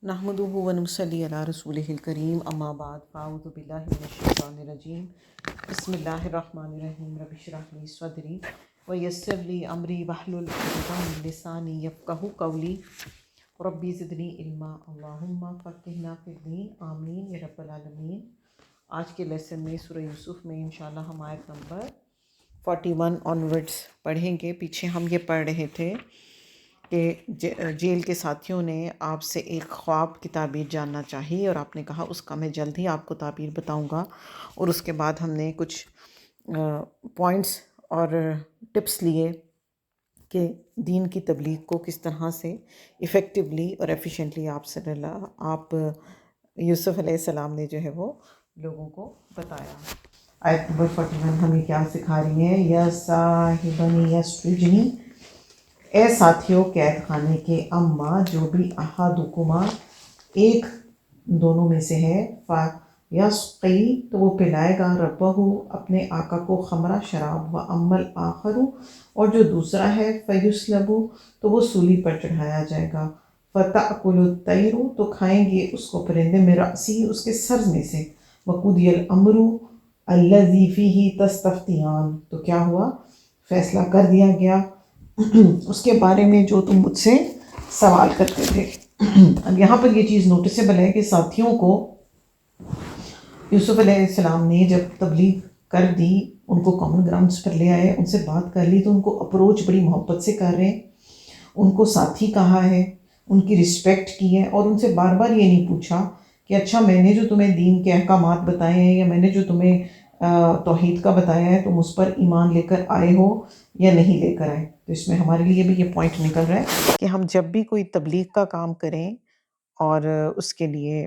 نحمدہ ونصلی علی رسولہ الکریم اما بعد فاعوذ باللہ من الشیطان الرجیم بسم اللہ الرحمن الرحیم رب اشرح لی صدری ویسر لی امری واحلل عقدۃ من لسانی یفقہوا قولی ربی زدنی علما اللہم فقہنا فی الدین آمین یا رب العالمین۔ آج کے لیسن میں سورہ یوسف میں انشاءاللہ ہم آیت نمبر 41 آنورڈس پڑھیں گے۔ پیچھے ہم یہ پڑھ رہے تھے کہ جیل کے ساتھیوں نے آپ سے ایک خواب کی تعبیر جاننا چاہی اور آپ نے کہا اس کا میں جلد ہی آپ کو تعبیر بتاؤں گا، اور اس کے بعد ہم نے کچھ پوائنٹس اور ٹپس لیے کہ دین کی تبلیغ کو کس طرح سے ایفیکٹولی اور ایفیشینٹلی آپ یوسف علیہ السلام نے جو ہے وہ لوگوں کو بتایا۔ آیت نمبر 41 ہمیں کیا سکھا رہی ہے؟ یا صاحبنی یسجنی، اے ساتھیوں قید خانے کے، اما جو بھی احدکما ایک دونوں میں سے ہے، فیسقی تو وہ پلائے گا ربہ اپنے آقا کو خمرہ شراب، و اما الآخر اور جو دوسرا ہے فیسلب تو وہ سولی پر چڑھایا جائے گا، فتأکل الطیر تو کھائیں گے اس کو پرندے، من رأسی اس کے سر میں سے، وقضی الامر الذی فیہ تستفتیان تو کیا ہوا؟ فیصلہ کر دیا گیا اس کے بارے میں جو تم مجھ سے سوال کرتے تھے۔ اب یہاں پر یہ چیز نوٹسیبل ہے کہ ساتھیوں کو یوسف علیہ السلام نے جب تبلیغ کر دی، ان کو کامن گراؤنڈز پر لے آئے، ان سے بات کر لی، تو ان کو اپروچ بڑی محبت سے کر رہے ہیں، ان کو ساتھی کہا ہے، ان کی رسپیکٹ کی ہے، اور ان سے بار بار یہ نہیں پوچھا کہ اچھا میں نے جو تمہیں دین کے احکامات بتائے ہیں یا میں نے جو تمہیں توحید کا بتایا ہے تم اس پر ایمان لے کر آئے ہو یا نہیں لے کر آئے۔ تو اس میں ہمارے لیے بھی یہ پوائنٹ نکل رہا ہے کہ ہم جب بھی کوئی تبلیغ کا کام کریں اور اس کے لیے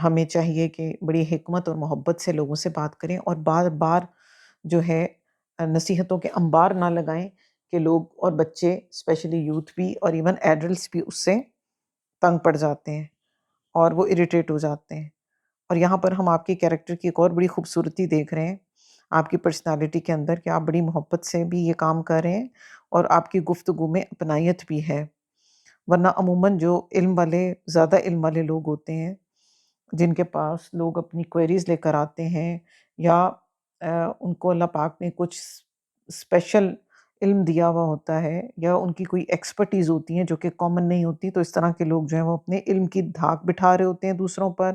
ہمیں چاہیے کہ بڑی حکمت اور محبت سے لوگوں سے بات کریں، اور بار بار جو ہے نصیحتوں کے انبار نہ لگائیں کہ لوگ اور بچے اسپیشلی یوتھ بھی اور ایون ایڈلٹس بھی اس سے تنگ پڑ جاتے ہیں اور وہ اریٹیٹ ہو جاتے ہیں۔ اور یہاں پر ہم آپ کے کیریکٹر کی ایک اور بڑی خوبصورتی دیکھ رہے ہیں آپ کی پرسنالٹی کے اندر، کہ آپ بڑی محبت سے بھی یہ کام کر رہے ہیں اور آپ کی گفتگو میں اپنائیت بھی ہے۔ ورنہ عموماً جو زیادہ علم والے لوگ ہوتے ہیں، جن کے پاس لوگ اپنی کوئریز لے کر آتے ہیں، یا ان کو اللہ پاک نے کچھ اسپیشل علم دیا ہوا ہوتا ہے، یا ان کی کوئی ایکسپرٹیز ہوتی ہیں جو کہ کامن نہیں ہوتی، تو اس طرح کے لوگ جو ہیں وہ اپنے علم کی دھاک بٹھا رہے ہوتے ہیں دوسروں پر،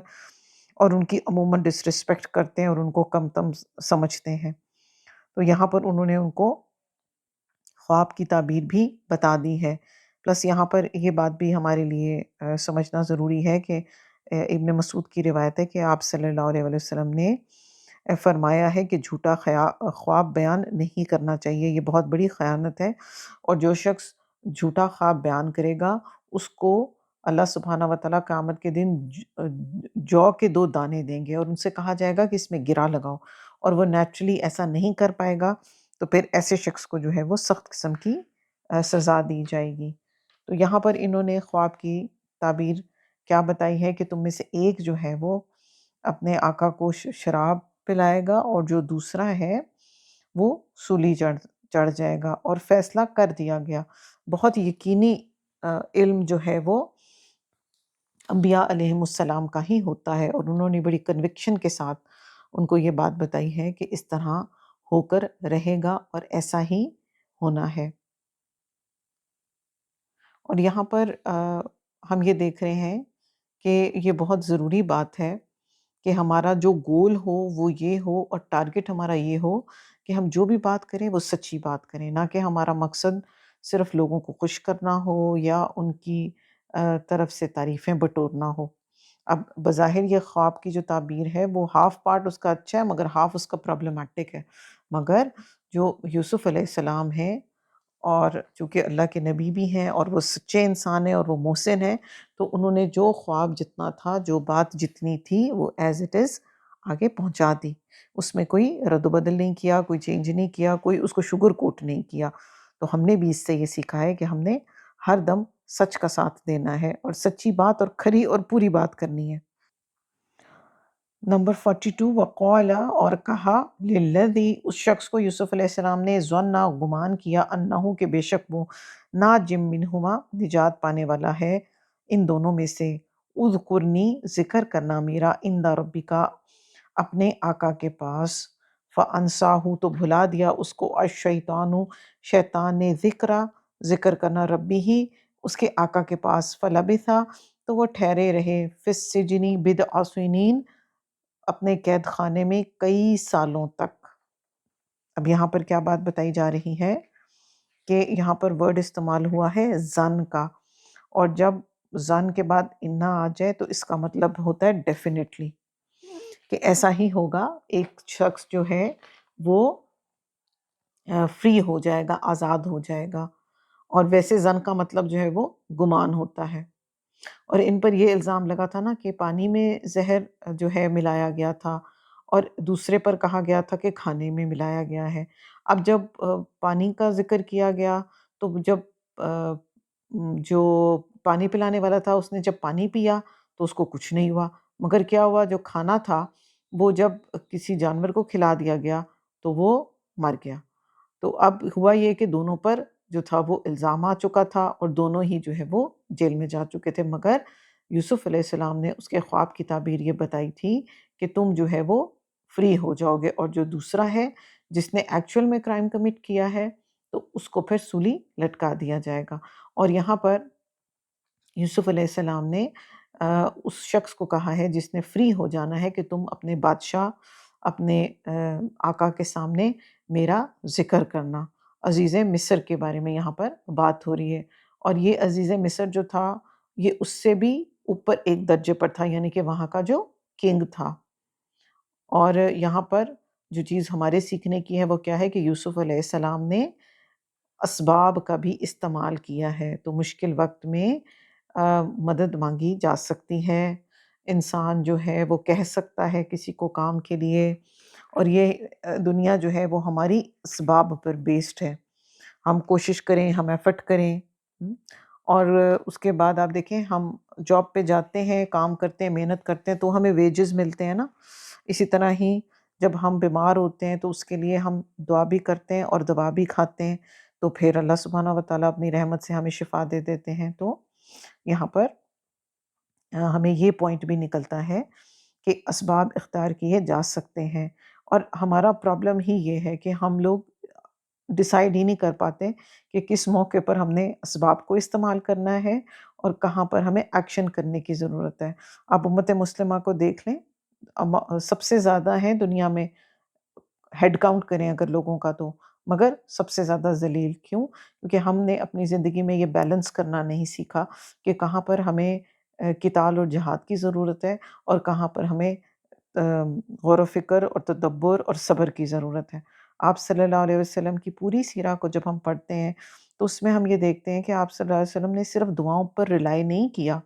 اور ان کی عموماً ڈسرسپیکٹ کرتے ہیں اور ان کو کم تم سمجھتے ہیں۔ تو یہاں پر انہوں نے ان کو خواب کی تعبیر بھی بتا دی ہے۔ پلس یہاں پر یہ بات بھی ہمارے لیے سمجھنا ضروری ہے کہ ابن مسعود کی روایت ہے کہ آپ صلی اللہ علیہ وسلم نے فرمایا ہے کہ جھوٹا خواب بیان نہیں کرنا چاہیے، یہ بہت بڑی خیانت ہے، اور جو شخص جھوٹا خواب بیان کرے گا اس کو اللہ سبحانہ وتعالیٰ قیامت کے دن جو کے 2 دانے دیں گے، اور ان سے کہا جائے گا کہ اس میں گرا لگاؤ، اور وہ نیچرلی ایسا نہیں کر پائے گا، تو پھر ایسے شخص کو جو ہے وہ سخت قسم کی سزا دی جائے گی۔ تو یہاں پر انہوں نے خواب کی تعبیر کیا بتائی ہے کہ تم میں سے ایک جو ہے وہ اپنے آقا کو شراب پلائے گا، اور جو دوسرا ہے وہ سولی چڑھ جائے گا، اور فیصلہ کر دیا گیا۔ بہت یقینی علم جو ہے وہ انبیاء علیہم السلام کا ہی ہوتا ہے، اور انہوں نے بڑی کنوکشن کے ساتھ ان کو یہ بات بتائی ہے کہ اس طرح ہو کر رہے گا اور ایسا ہی ہونا ہے۔ اور یہاں پر ہم یہ دیکھ رہے ہیں کہ یہ بہت ضروری بات ہے کہ ہمارا جو گول ہو وہ یہ ہو، اور ٹارگٹ ہمارا یہ ہو کہ ہم جو بھی بات کریں وہ سچی بات کریں، نہ کہ ہمارا مقصد صرف لوگوں کو خوش کرنا ہو یا ان کی طرف سے تعریفیں بٹورنا ہو۔ اب بظاہر یہ خواب کی جو تعبیر ہے وہ ہاف پارٹ اس کا اچھا ہے، مگر ہاف اس کا پرابلمٹک ہے، مگر جو یوسف علیہ السلام ہے، اور چونکہ اللہ کے نبی بھی ہیں اور وہ سچے انسان ہیں اور وہ محسن ہیں، تو انہوں نے جو خواب جتنا تھا، جو بات جتنی تھی، وہ ایز اٹ از آگے پہنچا دی، اس میں کوئی رد و بدل نہیں کیا، کوئی چینج نہیں کیا، کوئی اس کو شوگر کوٹ نہیں کیا۔ تو ہم نے بھی اس سے یہ سیکھا ہے کہ ہم نے ہر دم سچ کا ساتھ دینا ہے، اور سچی بات اور کھری اور پوری بات کرنی ہے۔ نمبر 42، وقال اور کہا، للذی اس شخص کو یوسف علیہ السلام نے ظن گمان کیا، انہو کہ بے شک وہ ناجم منہما نجات پانے والا ہے ان دونوں میں سے، اذکرنی ذکر کرنا میرا، عند ربکا اپنے آقا کے پاس، فانساہ تو بھلا دیا اس کو الشیطان شیطان نے، ذکر کرنا ربی ہی اس کے آقا کے پاس، فلبثا تو وہ ٹھہرے رہے، فی السجن بضع سنین اپنے قید خانے میں کئی سالوں تک۔ اب یہاں پر کیا بات بتائی جا رہی ہے کہ یہاں پر ورڈ استعمال ہوا ہے زن کا، اور جب زن کے بعد انا آ جائے تو اس کا مطلب ہوتا ہے ڈیفینیٹلی، کہ ایسا ہی ہوگا، ایک شخص جو ہے وہ فری ہو جائے گا، آزاد ہو جائے گا۔ اور ویسے زن کا مطلب جو ہے وہ گمان ہوتا ہے۔ اور ان پر یہ الزام لگا تھا نا کہ پانی میں زہر جو ہے ملایا گیا تھا، اور دوسرے پر کہا گیا تھا کہ کھانے میں ملایا گیا ہے۔ اب جب پانی کا ذکر کیا گیا تو جب جو پانی پلانے والا تھا اس نے جب پانی پیا تو اس کو کچھ نہیں ہوا، مگر کیا ہوا، جو کھانا تھا وہ جب کسی جانور کو کھلا دیا گیا تو وہ مر گیا۔ تو اب ہوا یہ کہ دونوں پر جو تھا وہ الزام آ چکا تھا، اور دونوں ہی جو ہے وہ جیل میں جا چکے تھے، مگر یوسف علیہ السلام نے اس کے خواب کی تعبیر یہ بتائی تھی کہ تم جو ہے وہ فری ہو جاؤ گے، اور جو دوسرا ہے جس نے ایکچول میں کرائم کمٹ کیا ہے تو اس کو پھر سولی لٹکا دیا جائے گا۔ اور یہاں پر یوسف علیہ السلام نے اس شخص کو کہا ہے جس نے فری ہو جانا ہے کہ تم اپنے بادشاہ، اپنے آقا کے سامنے میرا ذکر کرنا۔ عزیز مصر کے بارے میں یہاں پر بات ہو رہی ہے، اور یہ عزیز مصر جو تھا یہ اس سے بھی اوپر ایک درجے پر تھا، یعنی کہ وہاں کا جو کنگ تھا۔ اور یہاں پر جو چیز ہمارے سیکھنے کی ہے وہ کیا ہے کہ یوسف علیہ السلام نے اسباب کا بھی استعمال کیا ہے، تو مشکل وقت میں مدد مانگی جا سکتی ہے، انسان جو ہے وہ کہہ سکتا ہے کسی کو کام کے لیے، اور یہ دنیا جو ہے وہ ہماری اسباب پر بیسڈ ہے، ہم کوشش کریں، ہم ایفرٹ کریں۔ اور اس کے بعد آپ دیکھیں ہم جاب پہ جاتے ہیں، کام کرتے ہیں، محنت کرتے ہیں تو ہمیں ویجز ملتے ہیں نا، اسی طرح ہی جب ہم بیمار ہوتے ہیں تو اس کے لیے ہم دعا بھی کرتے ہیں اور دوا بھی کھاتے ہیں، تو پھر اللہ سبحانہ و تعالیٰ اپنی رحمت سے ہمیں شفا دے دیتے ہیں۔ تو یہاں پر ہمیں یہ پوائنٹ بھی نکلتا ہے کہ اسباب اختیار کیے جا سکتے ہیں، اور ہمارا پرابلم ہی یہ ہے کہ ہم لوگ ڈیسائیڈ ہی نہیں کر پاتے کہ کس موقع پر ہم نے اسباب کو استعمال کرنا ہے اور کہاں پر ہمیں ایکشن کرنے کی ضرورت ہے۔ آپ امت مسلمہ کو دیکھ لیں، سب سے زیادہ ہیں دنیا میں، ہیڈ کاؤنٹ کریں اگر لوگوں کا تو، مگر سب سے زیادہ ذلیل کیوں؟ کیونکہ ہم نے اپنی زندگی میں یہ بیلنس کرنا نہیں سیکھا کہ کہاں پر ہمیں قتال اور جہاد کی ضرورت ہے، اور کہاں پر ہمیں غور و فکر اور تدبر اور صبر کی ضرورت ہے۔ آپ صلی اللہ علیہ وسلم کی پوری سیرہ کو جب ہم پڑھتے ہیں تو اس میں ہم یہ دیکھتے ہیں کہ آپ صلی اللہ علیہ وسلم نے صرف دعاؤں پر ریلائی نہیں کیا۔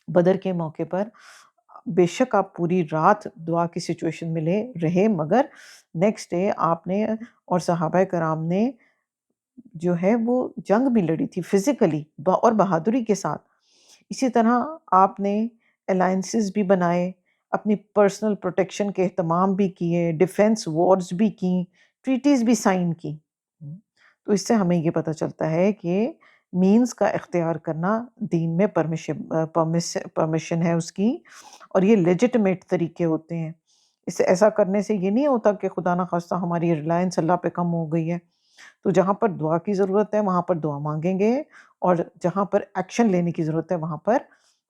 بدر کے موقع پر بے شک آپ پوری رات دعا کی سچویشن میں رہے، مگر نیکسٹ ڈے آپ نے اور صحابہ کرام نے جو ہے وہ جنگ بھی لڑی تھی فزیکلی اور بہادری کے ساتھ۔ اسی طرح آپ نے الائنسز بھی بنائے، اپنی پرسنل پروٹیکشن کے اہتمام بھی کیے، ڈیفنس وارز بھی کی، ٹریٹیز بھی سائن کی۔ تو اس سے ہمیں یہ پتہ چلتا ہے کہ مینز کا اختیار کرنا دین میں پرمیشن ہے اس کی، اور یہ لیجٹمیٹ طریقے ہوتے ہیں۔ اس سے ایسا کرنے سے یہ نہیں ہوتا کہ خدا نخواستہ ہماری ریلائنس اللہ پہ کم ہو گئی ہے۔ تو جہاں پر دعا کی ضرورت ہے وہاں پر دعا مانگیں گے، اور جہاں پر ایکشن لینے کی ضرورت ہے وہاں پر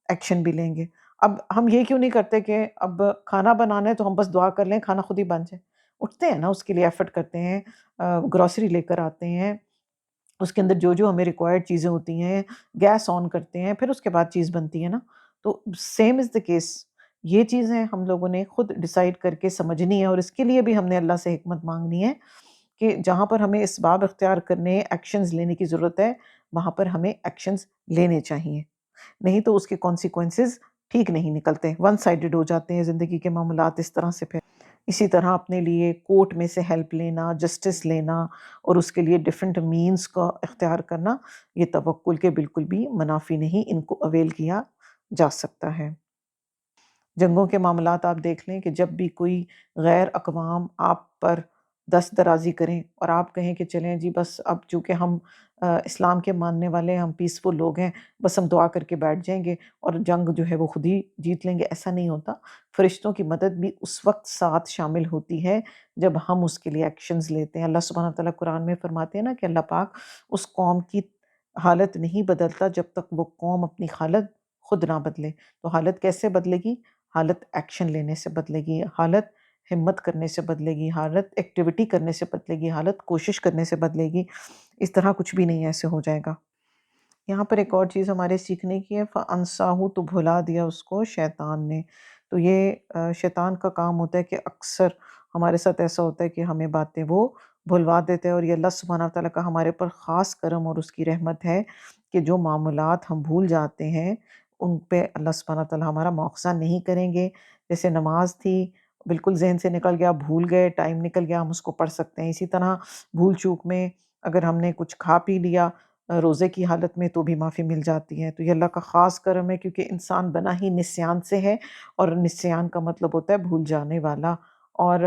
ایکشن بھی لیں گے۔ اب ہم یہ کیوں نہیں کرتے کہ اب کھانا بنانا ہے تو ہم بس دعا کر لیں کھانا خود ہی بن جائے؟ اٹھتے ہیں نا، اس کے لیے ایفرٹ کرتے ہیں، گروسری لے کر آتے ہیں، اس کے اندر جو جو ہمیں ریکوائرڈ چیزیں ہوتی ہیں گیس آن کرتے ہیں، پھر اس کے بعد چیز بنتی ہے نا۔ تو سیم از دا کیس، یہ چیزیں ہم لوگوں نے خود ڈیسائیڈ کر کے سمجھنی ہے، اور اس کے لیے بھی ہم نے اللہ سے حکمت مانگنی ہے کہ جہاں پر ہمیں اسباب اختیار کرنے، ایکشنز لینے کی ضرورت ہے وہاں پر ہمیں ایکشنز لینے چاہیے، نہیں تو اس کے کانسیکوینسز ٹھیک نہیں نکلتے، ون سائیڈڈ ہو جاتے ہیں زندگی کے معاملات اس طرح سے۔ پھر اسی طرح اپنے لیے کورٹ میں سے ہیلپ لینا، جسٹس لینا، اور اس کے لیے ڈیفرنٹ مینز کا اختیار کرنا، یہ توکل کے بالکل بھی منافی نہیں، ان کو اویل کیا جا سکتا ہے۔ جنگوں کے معاملات آپ دیکھ لیں کہ جب بھی کوئی غیر اقوام آپ پر دست درازی کریں اور آپ کہیں کہ چلیں جی بس اب چونکہ ہم اسلام کے ماننے والے ہیں، ہم پیسفل لوگ ہیں، بس ہم دعا کر کے بیٹھ جائیں گے اور جنگ جو ہے وہ خود ہی جیت لیں گے، ایسا نہیں ہوتا۔ فرشتوں کی مدد بھی اس وقت ساتھ شامل ہوتی ہے جب ہم اس کے لیے ایکشنز لیتے ہیں۔ اللہ سبحانہ تعالیٰ قرآن میں فرماتے ہیں نا کہ اللہ پاک اس قوم کی حالت نہیں بدلتا جب تک وہ قوم اپنی حالت خود نہ بدلے۔ تو حالت کیسے بدلے گی؟ حالت ایکشن لینے سے بدلے گی، حالت ہمت کرنے سے بدلے گی، حالت ایکٹیویٹی کرنے سے بدلے گی، حالت کوشش کرنے سے بدلے گی۔ اس طرح کچھ بھی نہیں ایسے ہو جائے گا۔ یہاں پر ایک اور چیز ہمارے سیکھنے کی ہے، فَأَنسَاهُ، تو بھلا دیا اس کو شیطان نے۔ تو یہ شیطان کا کام ہوتا ہے کہ اکثر ہمارے ساتھ ایسا ہوتا ہے کہ ہمیں باتیں وہ بھلوا دیتے ہیں، اور یہ اللہ سبحانہ تعالیٰ کا ہمارے پر خاص کرم اور اس کی رحمت ہے کہ جو معاملات ہم بھول جاتے ہیں ان پہ اللہ سبحانہ تعالیٰ ہمارا مواخذہ نہیں کریں گے۔ جیسے نماز تھی، بالکل ذہن سے نکل گیا، بھول گئے، ٹائم نکل گیا، ہم اس کو پڑھ سکتے ہیں۔ اسی طرح بھول چوک میں اگر ہم نے کچھ کھا پی لیا روزے کی حالت میں تو بھی معافی مل جاتی ہے۔ تو یہ اللہ کا خاص کرم ہے کیونکہ انسان بنا ہی نسیان سے ہے، اور نسیان کا مطلب ہوتا ہے بھول جانے والا۔ اور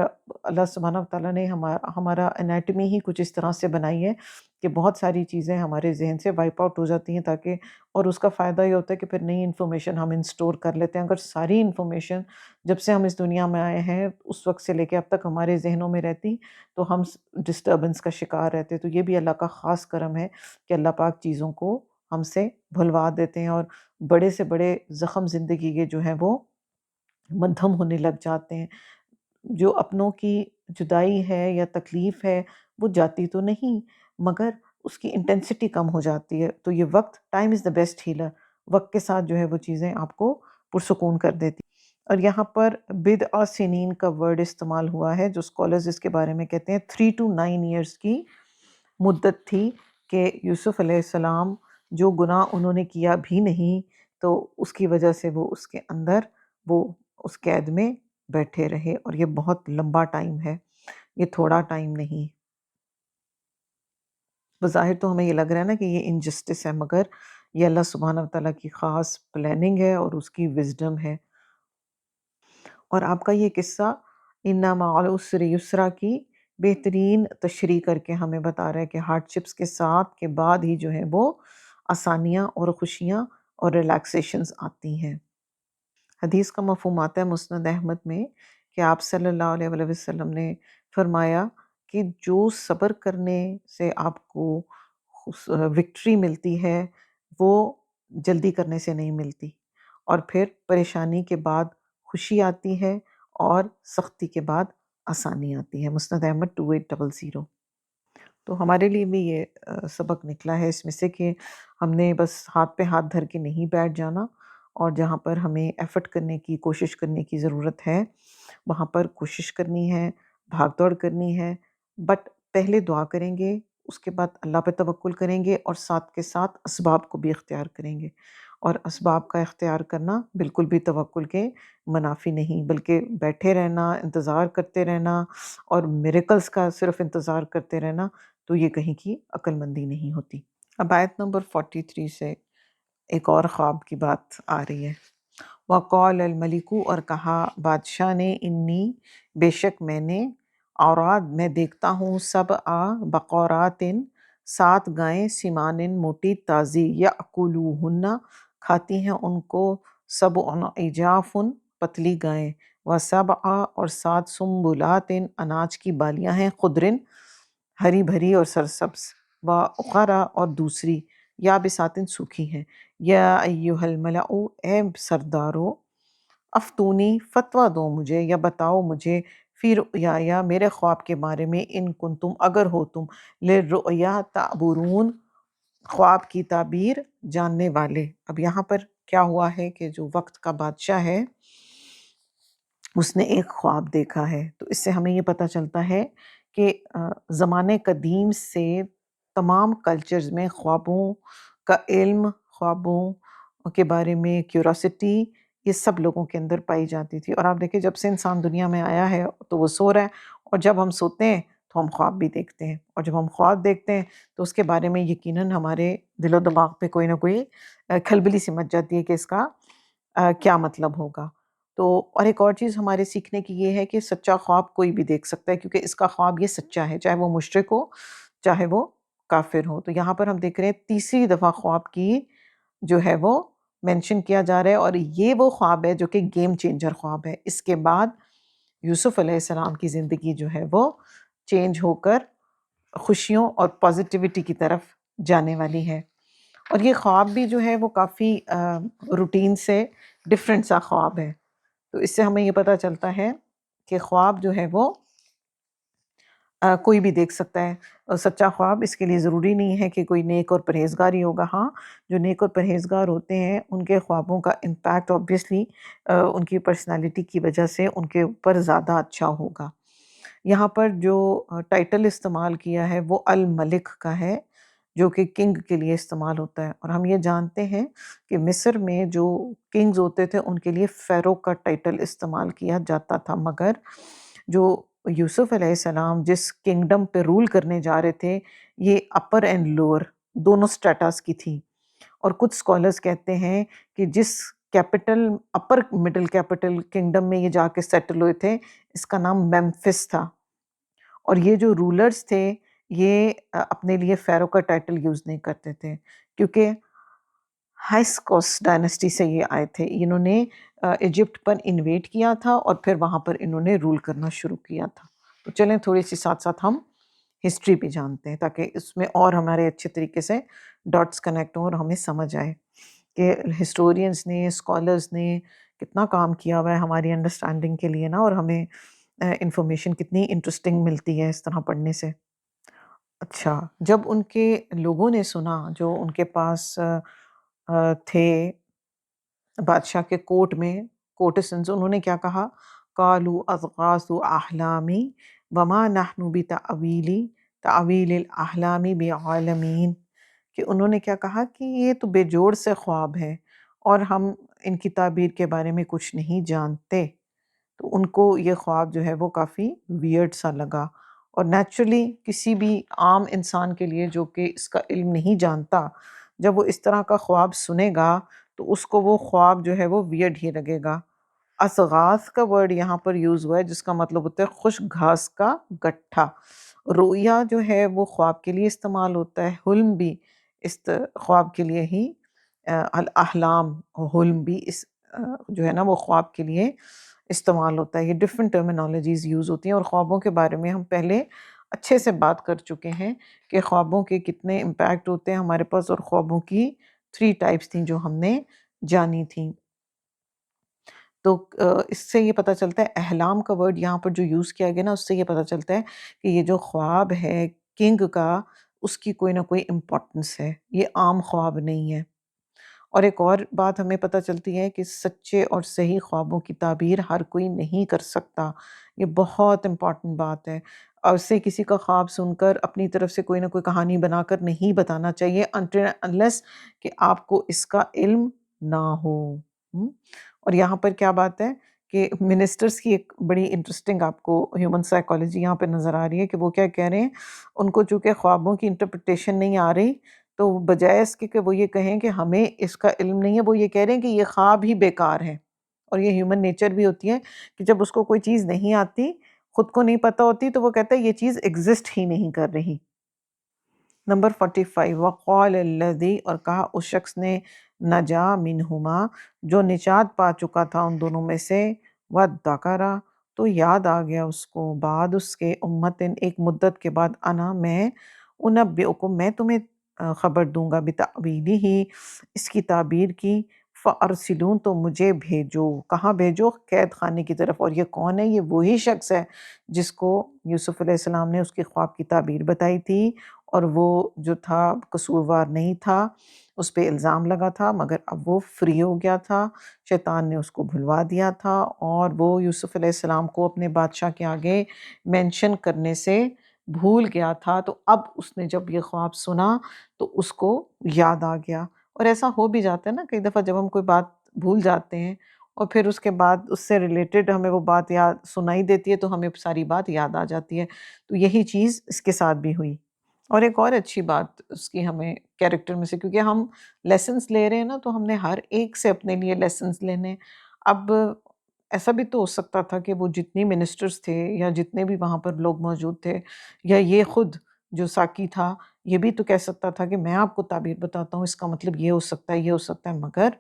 اللہ سبحانہ تعالیٰ نے ہمارا انیٹمی ہی کچھ اس طرح سے بنائی ہے کہ بہت ساری چیزیں ہمارے ذہن سے وائپ آؤٹ ہو جاتی ہیں، تاکہ اور اس کا فائدہ یہ ہوتا ہے کہ پھر نئی انفارمیشن ہم انسٹور کر لیتے ہیں۔ اگر ساری انفارمیشن جب سے ہم اس دنیا میں آئے ہیں اس وقت سے لے کے اب تک ہمارے ذہنوں میں رہتی تو ہم ڈسٹربنس کا شکار رہتے۔ تو یہ بھی اللہ کا خاص کرم ہے کہ اللہ پاک چیزوں کو ہم سے بھلوا دیتے ہیں، اور بڑے سے بڑے زخم زندگی کے جو ہیں وہ مدھم ہونے لگ جاتے ہیں۔ جو اپنوں کی جدائی ہے یا تکلیف ہے وہ جاتی تو نہیں، مگر اس کی انٹینسٹی کم ہو جاتی ہے۔ تو یہ وقت، time is the best healer, وقت کے ساتھ جو ہے وہ چیزیں آپ کو پرسکون کر دیتی۔ اور یہاں پر بدع سنین کا ورڈ استعمال ہوا ہے، جو اسکالرز اس کے بارے میں کہتے ہیں 3 to 9 ایئرس کی مدت تھی کہ یوسف علیہ السلام جو گناہ انہوں نے کیا بھی نہیں تو اس کی وجہ سے وہ اس کے اندر وہ اس قید میں بیٹھے رہے، اور یہ بہت لمبا ٹائم ہے، یہ تھوڑا ٹائم نہیں۔ بظاہر تو ہمیں یہ لگ رہا ہے نا کہ یہ انجسٹس ہے، مگر یہ اللہ سبحانہ تعالیٰ کی خاص پلاننگ ہے اور اس کی وزڈم ہے۔ اور آپ کا یہ قصہ اِنَّ مَعَ الْعُسْرِ یسرا کی بہترین تشریح کر کے ہمیں بتا رہا ہے کہ ہارڈ شپس کے ساتھ کے بعد ہی جو ہے وہ آسانیاں اور خوشیاں اور ریلیکسیشنز آتی ہیں۔ حدیث کا مفہوم آتا ہے مسند احمد میں کہ آپ صلی اللہ علیہ وآلہ وسلم نے فرمایا کہ جو صبر کرنے سے آپ کو وکٹری ملتی ہے وہ جلدی کرنے سے نہیں ملتی، اور پھر پریشانی کے بعد خوشی آتی ہے اور سختی کے بعد آسانی آتی ہے۔ مسند احمد 2800۔ تو ہمارے لیے بھی یہ سبق نکلا ہے اس میں سے کہ ہم نے بس ہاتھ پہ ہاتھ دھر کے نہیں بیٹھ جانا، اور جہاں پر ہمیں ایفرٹ کرنے کی کوشش کرنے کی ضرورت ہے وہاں پر کوشش کرنی ہے، بھاگ دوڑ کرنی ہے، بٹ پہلے دعا کریں گے، اس کے بعد اللہ پہ توکل کریں گے، اور ساتھ کے ساتھ اسباب کو بھی اختیار کریں گے۔ اور اسباب کا اختیار کرنا بالکل بھی توکل کے منافی نہیں، بلکہ بیٹھے رہنا، انتظار کرتے رہنا اور میریکلز کا صرف انتظار کرتے رہنا، تو یہ کہیں کی عقل مندی نہیں ہوتی۔ اب آیت نمبر 43 سے ایک اور خواب کی بات آ رہی ہے۔ وقال الملک، اور کہا بادشاہ نے، انی، بے شک میں نے، اوراد میں دیکھتا ہوں، سبع بقرات، 7 گائیں، سمان موٹی تازی، یاکلوہن کھاتی ہیں ان کو، سبع عجاف پتلی گائیں، وسبع اور 7 سنبلات اناج کی بالیاں ہیں، خضر ہری بھری اور سرسبز، واخری اور دوسری یابسات سوکھی ہیں۔ یا ایہا الملأ، اے سردارو، افتونی فتویٰ دو مجھے یا بتاؤ مجھے، فی رؤیایا میرے خواب کے بارے میں، ان کنتم اگر ہو تم، للرؤیا تعبرون خواب کی تعبیر جاننے والے۔ اب یہاں پر کیا ہوا ہے کہ جو وقت کا بادشاہ ہے اس نے ایک خواب دیکھا ہے، تو اس سے ہمیں یہ پتہ چلتا ہے کہ زمانے قدیم سے تمام کلچرز میں خوابوں کا علم، خوابوں کے بارے میں کیوریوسٹی، یہ سب لوگوں کے اندر پائی جاتی تھی۔ اور آپ دیکھیں جب سے انسان دنیا میں آیا ہے تو وہ سو رہا ہے، اور جب ہم سوتے ہیں تو ہم خواب بھی دیکھتے ہیں، اور جب ہم خواب دیکھتے ہیں تو اس کے بارے میں یقیناً ہمارے دل و دماغ پہ کوئی نہ کوئی کھلبلی سی مچ جاتی ہے کہ اس کا کیا مطلب ہوگا۔ تو اور ایک اور چیز ہمارے سیکھنے کی یہ ہے کہ سچا خواب کوئی بھی دیکھ سکتا ہے، کیونکہ اس کا خواب یہ سچا ہے، چاہے وہ مشرک ہو چاہے وہ کافر ہو۔ تو یہاں پر ہم دیکھ رہے ہیں تیسری دفعہ خواب کی جو ہے وہ مینشن کیا جا رہا ہے، اور یہ وہ خواب ہے جو کہ گیم چینجر خواب ہے۔ اس کے بعد یوسف علیہ السلام کی زندگی جو ہے وہ چینج ہو کر خوشیوں اور پازیٹیوٹی کی طرف جانے والی ہے۔ اور یہ خواب بھی جو ہے وہ کافی روٹین سے ڈفرینٹ سا خواب ہے۔ تو اس سے ہمیں یہ پتہ چلتا ہے کہ خواب جو ہے وہ کوئی بھی دیکھ سکتا ہے۔ اور سچا خواب اس کے لیے ضروری نہیں ہے کہ کوئی نیک اور پرہیزگار ہی ہوگا۔ ہاں، جو نیک اور پرہیزگار ہوتے ہیں ان کے خوابوں کا امپیکٹ آبویسلی ان کی پرسنالٹی کی وجہ سے ان کے اوپر زیادہ اچھا ہوگا۔ یہاں پر جو ٹائٹل استعمال کیا ہے وہ الملک کا ہے، جو کہ کنگ کے لیے استعمال ہوتا ہے، اور ہم یہ جانتے ہیں کہ مصر میں جو کنگز ہوتے تھے ان کے لیے فیرو کا ٹائٹل استعمال کیا جاتا تھا، مگر جو یوسف علیہ السلام جس کنگڈم پہ رول کرنے جا رہے تھے یہ اپر اینڈ لوور دونوں سٹیٹس کی تھی، اور کچھ سکولرز کہتے ہیں کہ جس capital upper middle capital kingdom میں یہ جا کے سیٹل ہوئے تھے اس کا نام میمفس تھا، اور یہ جو رولرز تھے یہ اپنے لیے فیرو کا ٹائٹل یوز نہیں کرتے تھے، کیونکہ ہائسکوس ڈائنسٹی سے یہ آئے تھے۔ انہوں نے ایجپٹ پر انویٹ کیا تھا اور پھر وہاں پر انہوں نے رول کرنا شروع کیا تھا۔ تو چلیں تھوڑی سی ساتھ ساتھ ہم ہسٹری بھی جانتے ہیں تاکہ اس میں اور ہمارے اچھے طریقے سے ڈاٹس کنیکٹ ہوں اور ہمیں سمجھ آئے کہ ہسٹورینز نے اسکالرز نے کتنا کام کیا ہوا ہے ہماری انڈرسٹینڈنگ کے لیے نا، اور ہمیں انفارمیشن کتنی انٹرسٹنگ ملتی ہے اس طرح پڑھنے سے۔ اچھا، جب ان کے لوگوں نے سنا جو ان کے پاس تھے بادشاہ کے کورٹ میں کورٹسنز، انہوں نے کیا کہا؟ قالوا اضغاث احلامی وما نحن تعویل الاحلام بعالمین، کہ انہوں نے کیا کہا کہ یہ تو بے جوڑ سے خواب ہے اور ہم ان کی تعبیر کے بارے میں کچھ نہیں جانتے۔ تو ان کو یہ خواب جو ہے وہ کافی ویئرڈ سا لگا، اور نیچرلی کسی بھی عام انسان کے لیے جو کہ اس کا علم نہیں جانتا جب وہ اس طرح کا خواب سنے گا تو اس کو وہ خواب جو ہے وہ ویئرڈ ہی لگے گا۔ اسغاث کا ورڈ یہاں پر یوز ہوا ہے جس کا مطلب ہوتا ہے خشک گھاس کا گٹھا۔ رویا جو ہے وہ خواب کے لیے استعمال ہوتا ہے، حلم بھی اس خواب کے لیے ہی الاحلام حلم بھی اس جو ہے نا وہ خواب کے لیے استعمال ہوتا ہے۔ یہ ڈفرینٹ ٹرمینالوجیز یوز ہوتی ہیں، اور خوابوں کے بارے میں ہم پہلے اچھے سے بات کر چکے ہیں کہ خوابوں کے کتنے امپیکٹ ہوتے ہیں ہمارے پاس، اور خوابوں کی 3 ٹائپس تھیں جو ہم نے جانی تھیں۔ تو اس سے یہ پتہ چلتا ہے، احلام کا ورڈ یہاں پر جو یوز کیا گیا نا اس سے یہ پتہ چلتا ہے کہ یہ جو خواب ہے کنگ کا اس کی کوئی نہ کوئی امپورٹنس ہے، یہ عام خواب نہیں ہے۔ اور ایک اور بات ہمیں پتہ چلتی ہے کہ سچے اور صحیح خوابوں کی تعبیر ہر کوئی نہیں کر سکتا، یہ بہت امپورٹنٹ بات ہے۔ اور سے کسی کا خواب سن کر اپنی طرف سے کوئی نہ کوئی کہانی بنا کر نہیں بتانا چاہیے until unless کہ آپ کو اس کا علم نہ ہو۔ اور یہاں پر کیا بات ہے کہ منسٹرز کی ایک بڑی انٹرسٹنگ آپ کو ہیومن سائیکالوجی یہاں پہ نظر آ رہی ہے کہ وہ کیا کہہ رہے ہیں، ان کو چونکہ خوابوں کی انٹرپریٹیشن نہیں آ رہی تو بجائے اس کے کہ وہ یہ کہیں کہ ہمیں اس کا علم نہیں ہے، وہ یہ کہہ رہے ہیں کہ یہ خواب ہی بیکار ہے۔ اور یہ ہیومن نیچر بھی ہوتی ہے کہ جب اس کو کوئی چیز نہیں آتی، خود کو نہیں پتہ ہوتی، تو وہ کہتا ہے یہ چیز ایگزسٹ ہی نہیں کر رہی۔ نمبر 45، وقال الذی، اور کہا اس شخص نے، نجا منہما، جو نجات پا چکا تھا ان دونوں میں سے، وذکر، تو یاد آ گیا اس کو، بعد اس کے، امتن، ایک مدت کے بعد، انا، میں، انبئکم، میں تمہیں خبر دوں گا، بتأویلہ، اس کی تعبیر کی، فارسلون، تو مجھے بھیجو۔ کہاں بھیجو؟ قید خانے کی طرف۔ اور یہ کون ہے؟ یہ وہی شخص ہے جس کو یوسف علیہ السلام نے اس کی خواب کی تعبیر بتائی تھی، اور وہ جو تھا قصوروار نہیں تھا، اس پہ الزام لگا تھا، مگر اب وہ فری ہو گیا تھا، شیطان نے اس کو بھلوا دیا تھا، اور وہ یوسف علیہ السلام کو اپنے بادشاہ کے آگے مینشن کرنے سے بھول گیا تھا۔ تو اب اس نے جب یہ خواب سنا تو اس کو یاد آ گیا۔ اور ایسا ہو بھی جاتا ہے نا کئی دفعہ جب ہم کوئی بات بھول جاتے ہیں اور پھر اس کے بعد اس سے ریلیٹڈ ہمیں وہ بات یاد سنائی دیتی ہے تو ہمیں ساری بات یاد آ جاتی ہے۔ تو یہی چیز اس کے ساتھ بھی ہوئی۔ اور ایک اور اچھی بات اس کی ہمیں کیریکٹر میں سے، کیونکہ ہم لیسنس لے رہے ہیں نا تو ہم نے ہر ایک سے اپنے لیے لیسنس لینے۔ اب ایسا بھی تو ہو سکتا تھا کہ وہ جتنی منسٹرز تھے یا جتنے بھی وہاں پر لوگ موجود تھے، یا یہ خود جو ساکی تھا یہ بھی تو کہہ سکتا تھا کہ میں آپ کو تعبیر بتاتا ہوں، اس کا مطلب یہ ہو سکتا ہے، یہ ہو سکتا ہے، مگر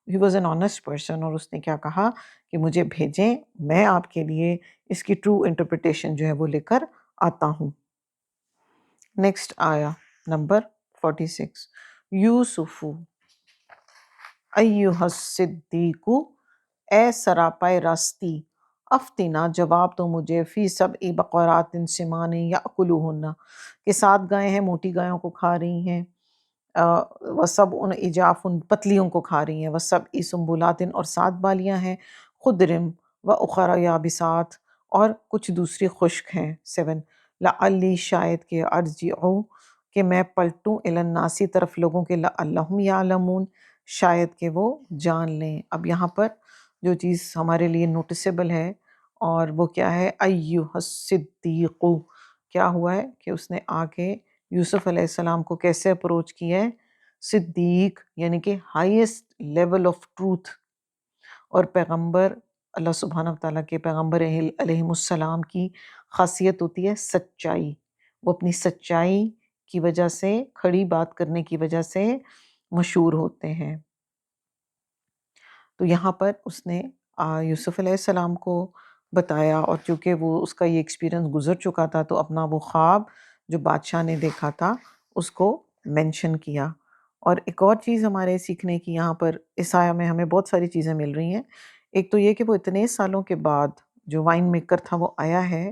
he was an honest person, اور اس نے کیا کہا کہ مجھے بھیجیں، میں آپ کے لیے اس کی ٹرو انٹرپریٹیشن جو ہے وہ لے کر آتا ہوں۔ نیکسٹ آیا نمبر 46، یوسف ایہا الصدیق، اے سراپائے راستی، افتنا جواب تو مجھے، فی سبع بقرات سمان یاکلوہن، کہ 7 گائیں ہیں موٹی گایوں کو کھا رہی ہیں، وسبع عجاف پتلیوں کو کھا رہی ہیں، وسبع سنبلات اور 7 بالیاں ہیں، خضر واخر یابسات اور کچھ دوسری خشک ہیں، 7 لعلی شاید کہ ارجع کہ میں پلٹوں الی الناس طرف لوگوں کے، لعلہم یعلمون شاید کہ وہ جان لیں۔ اب یہاں پر جو چیز ہمارے لیے نوٹسیبل ہے اور وہ کیا ہے، ایہا الصدیق، کیا ہوا ہے کہ اس نے آ کے یوسف علیہ السلام کو کیسے اپروچ کیا ہے، صدیق یعنی کہ ہائیسٹ لیول آف ٹروتھ، اور پیغمبر اللہ سبحانہ وتعالیٰ کے پیغمبر علیہ السلام کی خاصیت ہوتی ہے سچائی، وہ اپنی سچائی کی وجہ سے، کھڑی بات کرنے کی وجہ سے مشہور ہوتے ہیں۔ تو یہاں پر اس نے یوسف علیہ السلام کو بتایا، اور چونکہ وہ اس کا یہ ایکسپیرینس گزر چکا تھا تو اپنا وہ خواب جو بادشاہ نے دیکھا تھا اس کو مینشن کیا۔ اور ایک اور چیز ہمارے سیکھنے کی یہاں پر اس آیا میں ہمیں بہت ساری چیزیں مل رہی ہیں۔ ایک تو یہ کہ وہ اتنے سالوں کے بعد جو وائن میکر تھا وہ آیا ہے،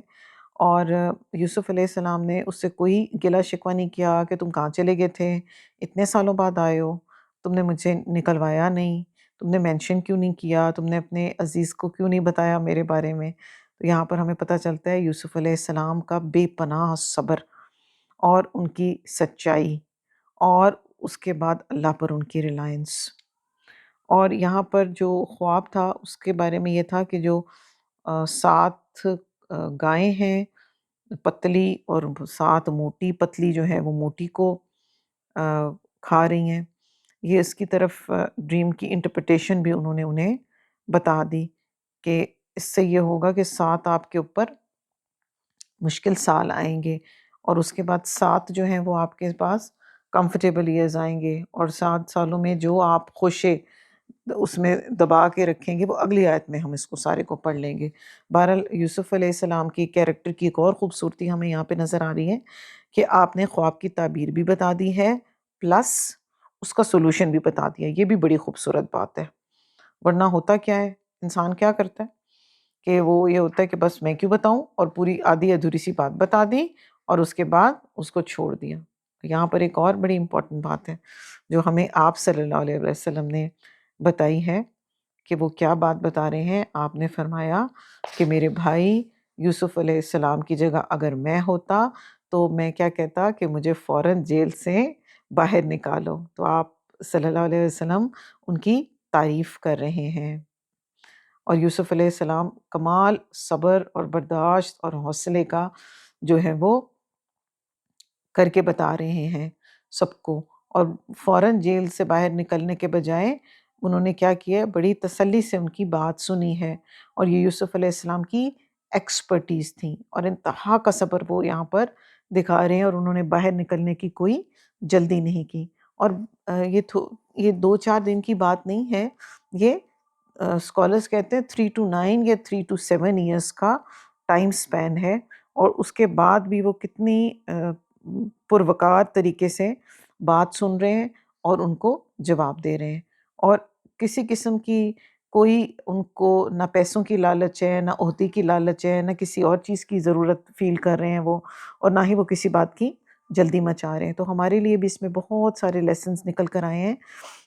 اور یوسف علیہ السلام نے اس سے کوئی گلہ شکوہ نہیں کیا کہ تم کہاں چلے گئے تھے، اتنے سالوں بعد آئے ہو، تم نے مجھے نکلوایا نہیں، تم نے مینشن کیوں نہیں کیا، تم نے اپنے عزیز کو کیوں نہیں بتایا میرے بارے میں۔ تو یہاں پر ہمیں پتہ چلتا ہے یوسف علیہ السلام کا بے پناہ صبر اور ان کی سچائی، اور اس کے بعد اللہ پر ان کی ریلائنس۔ اور یہاں پر جو خواب تھا اس کے بارے میں یہ تھا کہ جو 7 گائیں ہیں پتلی، اور 7 موٹی، پتلی جو ہے وہ موٹی کو کھا رہی ہیں، یہ اس کی طرف ڈریم کی انٹرپریٹیشن بھی انہوں نے انہیں بتا دی کہ اس سے یہ ہوگا کہ 7 آپ کے اوپر مشکل سال آئیں گے، اور اس کے بعد 7 جو ہیں وہ آپ کے پاس کمفرٹیبل ایئرز آئیں گے، اور 7 سالوں میں جو آپ خوشے اس میں دبا کے رکھیں گے وہ اگلی آیت میں ہم اس کو سارے کو پڑھ لیں گے۔ بہرحال یوسف علیہ السلام کی کیریکٹر کی ایک اور خوبصورتی ہمیں یہاں پہ نظر آ رہی ہے کہ آپ نے خواب کی تعبیر بھی بتا دی ہے، پلس اس کا سولوشن بھی بتا دیا، یہ بھی بڑی خوبصورت بات ہے۔ ورنہ ہوتا کیا ہے، انسان کیا کرتا ہے کہ وہ یہ ہوتا ہے کہ بس میں کیوں بتاؤں، اور پوری آدھی ادھوری سی بات بتا دی اور اس کے بعد اس کو چھوڑ دیا۔ یہاں پر ایک اور بڑی امپورٹنٹ بات ہے جو ہمیں آپ صلی اللہ علیہ وسلم نے بتائی ہے، کہ وہ کیا بات بتا رہے ہیں۔ آپ نے فرمایا کہ میرے بھائی یوسف علیہ السلام کی جگہ اگر میں ہوتا تو میں کیا کہتا کہ مجھے فوراً جیل سے باہر نکالو۔ تو آپ صلی اللہ علیہ وسلم ان کی تعریف کر رہے ہیں، اور یوسف علیہ السلام کمال صبر اور برداشت اور حوصلے کا جو ہے وہ کر کے بتا رہے ہیں سب کو، اور فوراً جیل سے باہر نکلنے کے بجائے انہوں نے کیا کیا، بڑی تسلی سے ان کی بات سنی ہے، اور یہ یوسف علیہ السلام کی ایکسپرٹیز تھیں، اور انتہا کا صبر وہ یہاں پر دکھا رہے ہیں، اور انہوں نے باہر نکلنے کی کوئی جلدی نہیں کی۔ اور یہ 2-4 دن کی بات نہیں ہے، یہ اسکالرس کہتے ہیں 3 to 9 یا 3 to 7 ایئرس کا ٹائم سپین ہے، اور اس کے بعد بھی وہ کتنی پروقار طریقے سے بات سن رہے ہیں اور ان کو جواب دے رہے ہیں، اور کسی قسم کی کوئی ان کو نہ پیسوں کی لالچ ہے، نہ عہدے کی لالچ ہے، نہ کسی اور چیز کی ضرورت فیل کر رہے ہیں وہ، اور نہ ہی وہ کسی بات کی جلدی مچا رہے ہیں۔ تو ہمارے لیے بھی اس میں بہت سارے لیسنز نکل کر آئے ہیں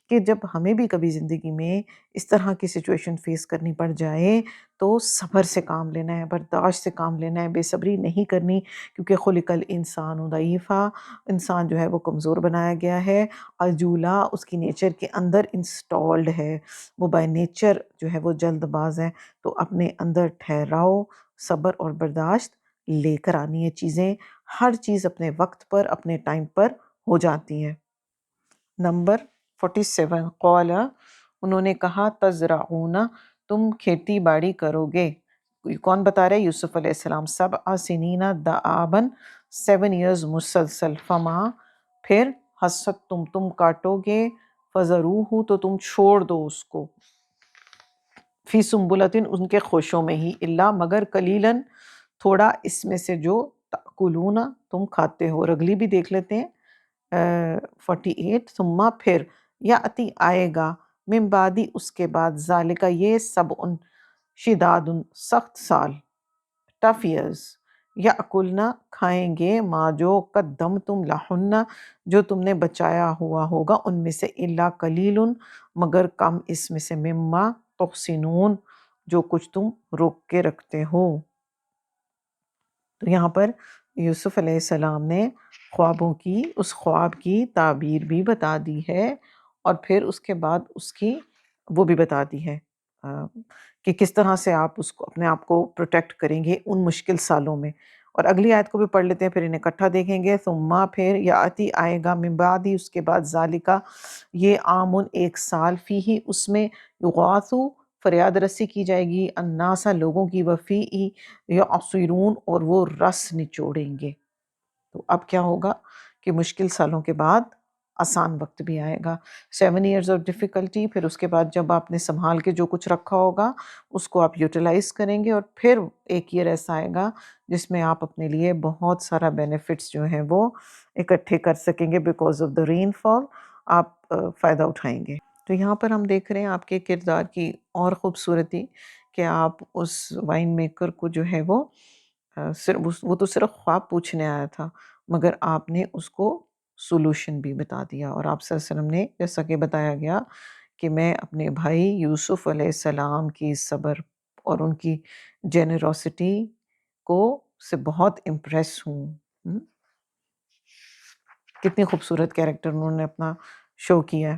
کہ جب ہمیں بھی کبھی زندگی میں اس طرح کی سچویشن فیس کرنی پڑ جائے تو صبر سے کام لینا ہے، برداشت سے کام لینا ہے، بے صبری نہیں کرنی، کیونکہ خلق الانسان ضعیفا، انسان جو ہے وہ کمزور بنایا گیا ہے، عجولا اس کی نیچر کے اندر انسٹالڈ ہے، وہ بائی نیچر جو ہے وہ جلد باز ہے۔ تو اپنے اندر ٹھہراؤ، صبر اور برداشت لے کر آنی ہے چیزیں، ہر چیز اپنے وقت پر اپنے ٹائم پر ہو جاتی ہے۔ نمبر 47، قال، انہوں نے کہا، تزرعون، تم کھیتی باڑی کرو گے. کون بتا رہے؟ یوسف علیہ السلام. 7 سنین دعابن 7 ایئرز مسلسل. فما پھر حسد تم کاٹو گے. فضروہ تو تم چھوڑ دو اس کو. فی سنبلتن ان کے خوشوں میں ہی. اللہ مگر قلیلاً تھوڑا اس میں سے جو تأکلون تم کھاتے ہو. اور اگلی بھی دیکھ لیتے ہیں 48. ثم پھر یاتی آئے گا من بعدی اس کے بعد ذالکا یہ سبع شداد سخت سال ٹف ایئرز. یاکلنا کھائیں گے ما جو قدمتم لہن جو تم نے بچایا ہوا ہوگا ان میں سے. الا قلیل مگر کم اس میں سے. مما تحسنون جو کچھ تم روک کے رکھتے ہو. تو یہاں پر یوسف علیہ السلام نے خوابوں کی اس خواب کی تعبیر بھی بتا دی ہے اور پھر اس کے بعد اس کی وہ بھی بتا دی ہے کہ کس طرح سے آپ اس کو اپنے آپ کو پروٹیکٹ کریں گے ان مشکل سالوں میں. اور اگلی آیت کو بھی پڑھ لیتے ہیں پھر انہیں اکٹھا دیکھیں گے. ثم پھر یاتی آئے گا من بعد اس کے بعد ذالکا یہ عامن ایک سال فیہ اس میں یغاثو فریاد رسی کی جائے گی الناسا لوگوں کی وفی یعصرون اور وہ رس نچوڑیں گے. تو اب کیا ہوگا کہ مشکل سالوں کے بعد آسان وقت بھی آئے گا. 7 ایئرز آف ڈیفیکلٹی. پھر اس کے بعد جب آپ نے سنبھال کے جو کچھ رکھا ہوگا اس کو آپ یوٹیلائز کریں گے اور پھر ایک ایئر ایسا آئے گا جس میں آپ اپنے لیے بہت سارا بینیفٹس جو ہیں وہ اکٹھے کر سکیں گے. بیکاز آف دا رین فال آپ فائدہ اٹھائیں گے. تو یہاں پر ہم دیکھ رہے ہیں آپ کے کردار کی اور خوبصورتی کہ آپ اس وائن میکر کو جو ہے وہ وہ تو صرف خواب پوچھنے آیا تھا مگر آپ نے اس کو سولوشن بھی بتا دیا. اور آپ صلی اللہ علیہ وسلم نے جیسا کہ بتایا گیا کہ میں اپنے بھائی یوسف علیہ السلام کی صبر اور ان کی جینیروسٹی کو سے بہت امپریس ہوں. کتنی خوبصورت کیریکٹر انہوں نے اپنا شو کیا ہے.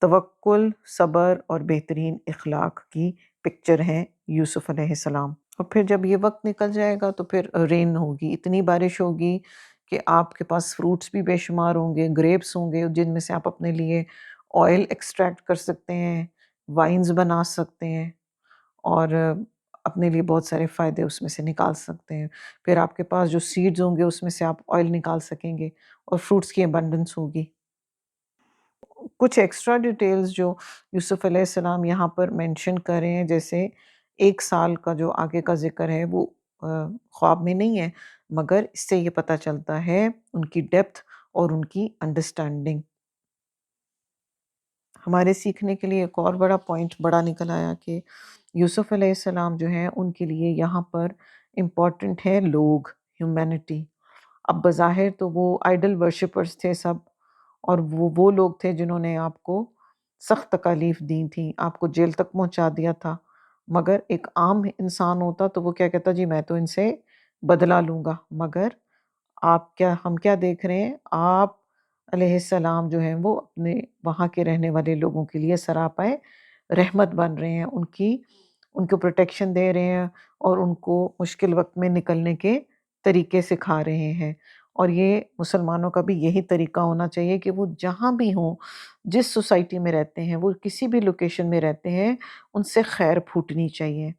توکل، صبر اور بہترین اخلاق کی پکچر ہے یوسف علیہ السلام. اور پھر جب یہ وقت نکل جائے گا تو پھر رین ہوگی، اتنی بارش ہوگی کہ آپ کے پاس فروٹس بھی بے شمار ہوں گے، گریپس ہوں گے جن میں سے آپ اپنے لیے آئل ایکسٹریکٹ کر سکتے ہیں، وائنز بنا سکتے ہیں اور اپنے لیے بہت سارے فائدے اس میں سے نکال سکتے ہیں. پھر آپ کے پاس جو سیڈز ہوں گے اس میں سے آپ آئل نکال سکیں گے اور فروٹس کی ابنڈنس ہوگی. کچھ ایکسٹرا ڈیٹیلز جو یوسف علیہ السلام یہاں پر مینشن کر رہے ہیں، جیسے 1 سال کا جو آگے کا ذکر ہے وہ خواب میں نہیں ہے مگر اس سے یہ پتہ چلتا ہے ان کی ڈیپتھ اور ان کی انڈرسٹینڈنگ. ہمارے سیکھنے کے لیے ایک اور بڑا پوائنٹ بڑا نکل آیا کہ یوسف علیہ السلام جو ہیں ان کے لیے یہاں پر امپورٹنٹ ہے لوگ، ہیومینٹی. اب بظاہر تو وہ آئیڈل ورشپرز تھے سب اور وہ لوگ تھے جنہوں نے آپ کو سخت تکالیف دی تھیں، آپ کو جیل تک پہنچا دیا تھا. مگر ایک عام انسان ہوتا تو وہ کیا کہتا، جی میں تو ان سے بدلہ لوں گا. مگر ہم کیا دیکھ رہے ہیں، آپ علیہ السلام جو ہیں وہ اپنے وہاں کے رہنے والے لوگوں کے لیے سراپائے رحمت بن رہے ہیں، ان کو پروٹیکشن دے رہے ہیں اور ان کو مشکل وقت میں نکلنے کے طریقے سکھا رہے ہیں. اور یہ مسلمانوں کا بھی یہی طریقہ ہونا چاہیے کہ وہ جہاں بھی ہوں، جس سوسائٹی میں رہتے ہیں، وہ کسی بھی لوکیشن میں رہتے ہیں، ان سے خیر پھوٹنی چاہیے،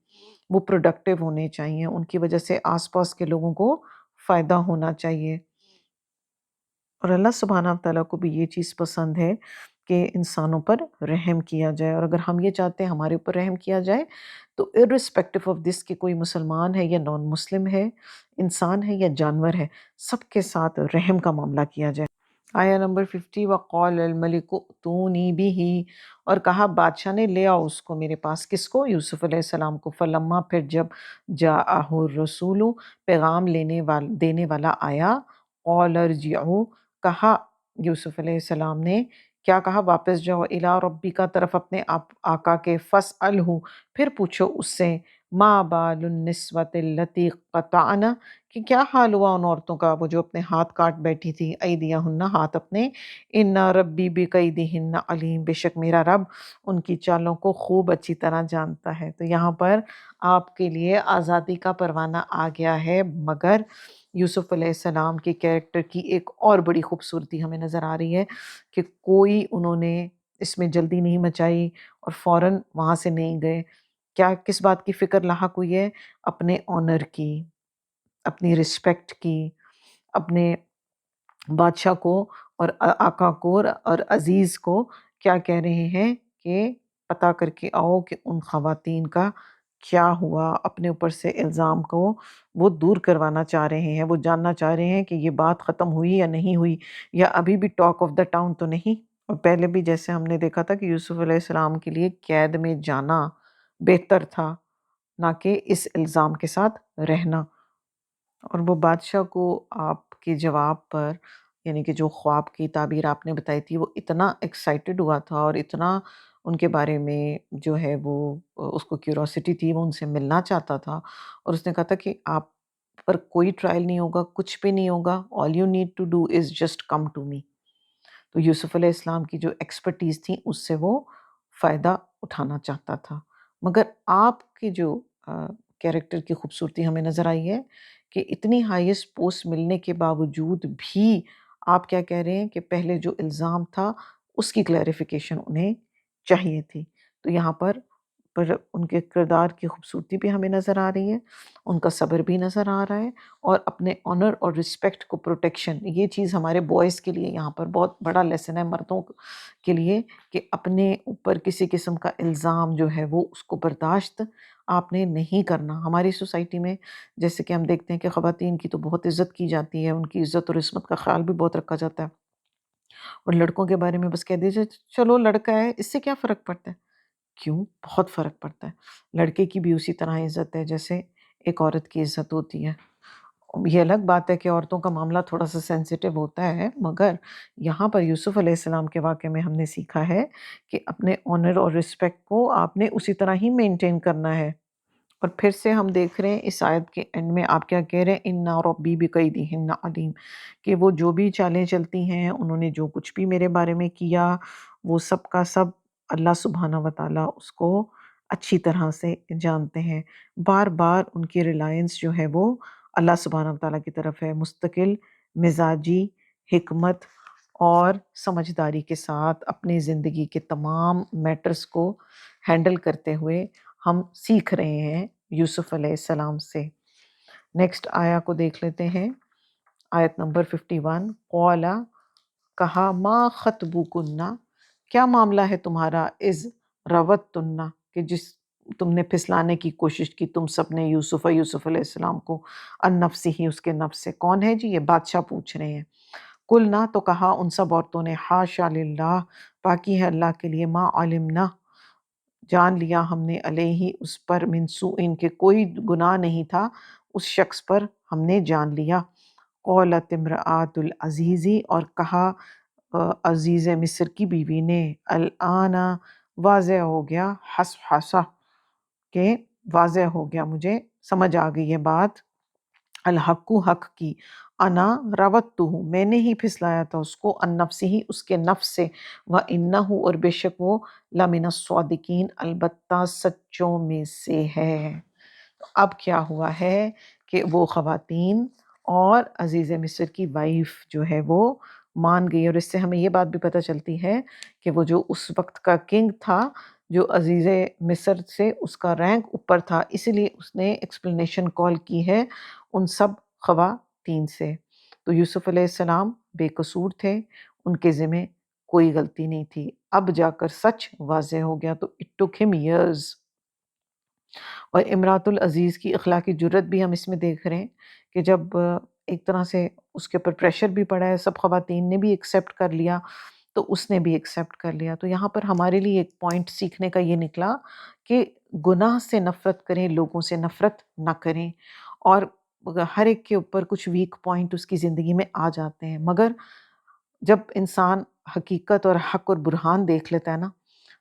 وہ پروڈکٹیو ہونے چاہیے، ان کی وجہ سے آس پاس کے لوگوں کو فائدہ ہونا چاہیے. اور اللہ سبحانہ تعالیٰ کو بھی یہ چیز پسند ہے کہ انسانوں پر رحم کیا جائے. اور اگر ہم یہ چاہتے ہیں ہمارے اوپر رحم کیا جائے تو ارسپیکٹو آف دس کہ کوئی مسلمان ہے یا نان مسلم ہے، انسان ہے یا جانور ہے، سب کے ساتھ رحم کا معاملہ کیا جائے. آیا نمبر 50. وقال الملک ائتونی بہ اور کہا بادشاہ نے لے آؤ اس کو میرے پاس. کس کو؟ یوسف علیہ السلام کو. فلما پھر جب جاءہ الرسول پیغام دینے والا آیا، قال ارجعوا کہا یوسف علیہ السلام نے کیا کہا؟ واپس جاؤ، الی ربک طرف اپنے آقا کے، فاسألہ پھر پوچھو اس سے، ما بال النسوۃ اللتی قطعن کہ کیا حال ہوا ان عورتوں کا وہ جو اپنے ہاتھ کاٹ بیٹھی تھی، ایدیہن ہاتھ اپنے، ان ربی بکیدہن علیم بے شک میرا رب ان کی چالوں کو خوب اچھی طرح جانتا ہے. تو یہاں پر آپ کے لیے آزادی کا پروانہ آ گیا ہے. مگر یوسف علیہ السلام کے کیریکٹر کی ایک اور بڑی خوبصورتی ہمیں نظر آ رہی ہے کہ کوئی انہوں نے اس میں جلدی نہیں مچائی اور فوراً وہاں سے نہیں گئے؟ کیا کس بات کی فکر لاحق ہوئی ہے؟ اپنے آنر کی، اپنی رسپیکٹ کی، اپنے بادشاہ کو اور آقا کو اور عزیز کو کیا کہہ رہے ہیں کہ پتہ کر کے آؤ کہ ان خواتین کا کیا ہوا، اپنے اوپر سے الزام کو وہ دور کروانا چاہ رہے ہیں، وہ جاننا چاہ رہے ہیں کہ یہ بات ختم ہوئی یا نہیں ہوئی، یا ابھی بھی ٹاک آف دا ٹاؤن تو نہیں۔ اور پہلے بھی جیسے ہم نے دیکھا تھا کہ یوسف علیہ السلام کے لیے قید میں جانا بہتر تھا، نہ کہ اس الزام کے ساتھ رہنا۔ اور وہ بادشاہ کو آپ کے جواب پر، یعنی کہ جو خواب کی تعبیر آپ نے بتائی تھی، وہ اتنا ایکسائٹڈ ہوا تھا اور اتنا ان کے بارے میں جو ہے وہ اس کو کیوروسٹی تھی، وہ ان سے ملنا چاہتا تھا، اور اس نے کہا تھا کہ آپ پر کوئی ٹرائل نہیں ہوگا، کچھ بھی نہیں ہوگا، all you need to do is just come to me. تو یوسف علیہ السلام کی جو ایکسپرٹیز تھی اس سے وہ فائدہ اٹھانا چاہتا تھا۔ مگر آپ کی جو کیریکٹر کی خوبصورتی ہمیں نظر آئی ہے کہ اتنی ہائیسٹ پوسٹ ملنے کے باوجود بھی آپ کیا کہہ رہے ہیں کہ پہلے جو الزام تھا اس کی کلیریفیکیشن انہیں چاہیے تھی۔ تو یہاں پر ان کے کردار کی خوبصورتی بھی ہمیں نظر آ رہی ہے، ان کا صبر بھی نظر آ رہا ہے، اور اپنے آنر اور رسپیکٹ کو پروٹیکشن، یہ چیز ہمارے بوائز کے لیے یہاں پر بہت بڑا لیسن ہے، مردوں کے لیے، کہ اپنے اوپر کسی قسم کا الزام جو ہے وہ اس کو برداشت آپ نے نہیں کرنا۔ ہماری سوسائٹی میں جیسے کہ ہم دیکھتے ہیں کہ خواتین کی تو بہت عزت کی جاتی ہے، ان کی عزت اور عصمت کا خیال بھی بہت رکھا جاتا ہے، اور لڑکوں کے بارے میں بس کہہ دیجیے چلو لڑکا ہے، اس سے کیا فرق پڑتا ہے؟ کیوں؟ بہت فرق پڑتا ہے۔ لڑکے کی بھی اسی طرح عزت ہے جیسے ایک عورت کی عزت ہوتی ہے۔ یہ الگ بات ہے کہ عورتوں کا معاملہ تھوڑا سا سینسیٹیو ہوتا ہے، مگر یہاں پر یوسف علیہ السلام کے واقعے میں ہم نے سیکھا ہے کہ اپنے آنر اور رسپیکٹ کو آپ نے اسی طرح ہی مینٹین کرنا ہے۔ اور پھر سے ہم دیکھ رہے ہیں اس آیت کے اینڈ میں آپ کیا کہہ رہے ہیں، اِنَّ رَبِّی بِکَیدِہِنَّ عَلِیمٌ، کہ وہ جو بھی چالیں چلتی ہیں، انہوں نے جو کچھ بھی میرے بارے میں کیا، وہ سب کا سب اللہ سبحانہ و تعالیٰ اس کو اچھی طرح سے جانتے ہیں۔ بار بار ان کی ریلائنس جو ہے وہ اللہ سبحانہ و تعالیٰ کی طرف ہے، مستقل مزاجی حکمت اور سمجھداری کے ساتھ اپنی زندگی کے تمام میٹرز کو ہینڈل کرتے ہوئے ہم سیکھ رہے ہیں یوسف علیہ السلام سے۔ نیکسٹ آیا کو دیکھ لیتے ہیں، آیت نمبر 51۔ قولا، کہا، ما خطبکن، کیا معاملہ ہے تمہارا، از روتن، کہ جس تم نے پھسلانے کی کوشش کی تم سب نے یوسف علیہ السلام کو، ان نفسی ہی، اس کے نفس سے۔ کون ہے جی؟ یہ بادشاہ پوچھ رہے ہیں۔ قلنا، تو کہا ان سب عورتوں نے، حاشا للہ، پاکی ہے اللہ کے لیے، ما علمنا، جان لیا ہم نے، علیہ اس پر، من سوء، کہ کوئی گناہ نہیں تھا اس شخص پر، ہم نے جان لیا۔ قولت امرأۃ العزیزی، اور کہا عزیز مصر کی بیوی نے، الآن، واضح ہو گیا، حسحسہ، کہ واضح ہو گیا، مجھے سمجھ آ گئی یہ بات، الحق، حق کی، انا روتہ، میں نے ہی پھسلایا تھا اس کو، ان نفسی ہی، اس کے نفس سے، وانہ، اور بے شک وہ، لمن الصادقین، البتہ سچوں میں سے ہے۔ اب کیا ہوا ہے کہ وہ خواتین اور عزیز مصر کی وائف جو ہے وہ مان گئی، اور اس سے ہمیں یہ بات بھی پتہ چلتی ہے کہ وہ جو اس وقت کا کنگ تھا، جو عزیز مصر سے اس کا رینک اوپر تھا، اسی لیے اس نے ایکسپلینیشن کال کی ہے ان سب خواتین سے۔ تو یوسف علیہ السلام بے قصور تھے، ان کے ذمہ کوئی غلطی نہیں تھی۔ اب جا کر سچ واضح ہو گیا، تو اٹ ٹک ہم ایئرز۔ اور امراۃ العزیز کی اخلاقی جرت بھی ہم اس میں دیکھ رہے ہیں کہ جب ایک طرح سے اس کے اوپر پریشر بھی پڑا ہے، سب خواتین نے بھی ایکسیپٹ کر لیا، تو اس نے بھی ایکسیپٹ کر لیا۔ تو یہاں پر ہمارے لیے ایک پوائنٹ سیکھنے کا یہ نکلا کہ گناہ سے نفرت کریں، لوگوں سے نفرت نہ کریں، اور ہر ایک کے اوپر کچھ ویک پوائنٹ اس کی زندگی میں آ جاتے ہیں، مگر جب انسان حقیقت اور حق اور برہان دیکھ لیتا ہے نا،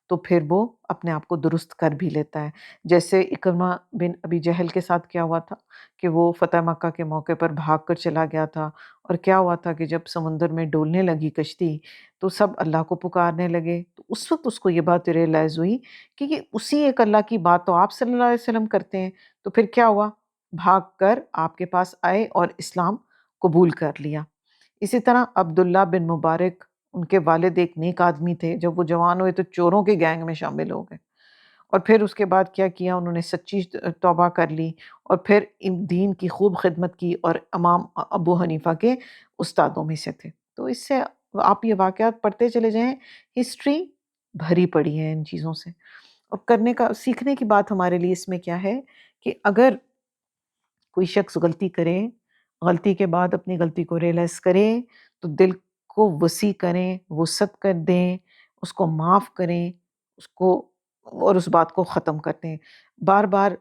تو پھر وہ اپنے آپ کو درست کر بھی لیتا ہے۔ جیسے اکرمہ بن ابی جہل کے ساتھ کیا ہوا تھا کہ وہ فتح مکہ کے موقع پر بھاگ کر چلا گیا تھا، اور کیا ہوا تھا کہ جب سمندر میں ڈولنے لگی کشتی تو سب اللہ کو پکارنے لگے، تو اس وقت اس کو یہ بات ریئلائز ہوئی کہ یہ اسی ایک اللہ کی بات تو آپ صلی اللہ علیہ وسلم کرتے ہیں۔ تو پھر کیا ہوا؟ بھاگ کر آپ کے پاس آئے اور اسلام قبول کر لیا۔ اسی طرح عبداللہ بن مبارک ان کے والد ایک نیک آدمی تھے، جب وہ جوان ہوئے تو چوروں کے گینگ میں شامل ہو گئے، اور پھر اس کے بعد کیا کیا، انہوں نے سچی توبہ کر لی اور پھر دین کی خوب خدمت کی، اور امام ابو حنیفہ کے استادوں میں سے تھے۔ تو اس سے آپ یہ واقعات پڑھتے چلے جائیں، ہسٹری بھری پڑی ہے ان چیزوں سے۔ اور کرنے کا سیکھنے کی بات ہمارے لیے اس میں کیا ہے کہ اگر کوئی شخص غلطی کرے، غلطی کے بعد اپنی غلطی کو ریئلائز کرے تو دل کو وسیع کریں، وسعت کر دیں، اس کو معاف کریں، اس کو اور اس بات کو ختم کر دیں۔ بار بار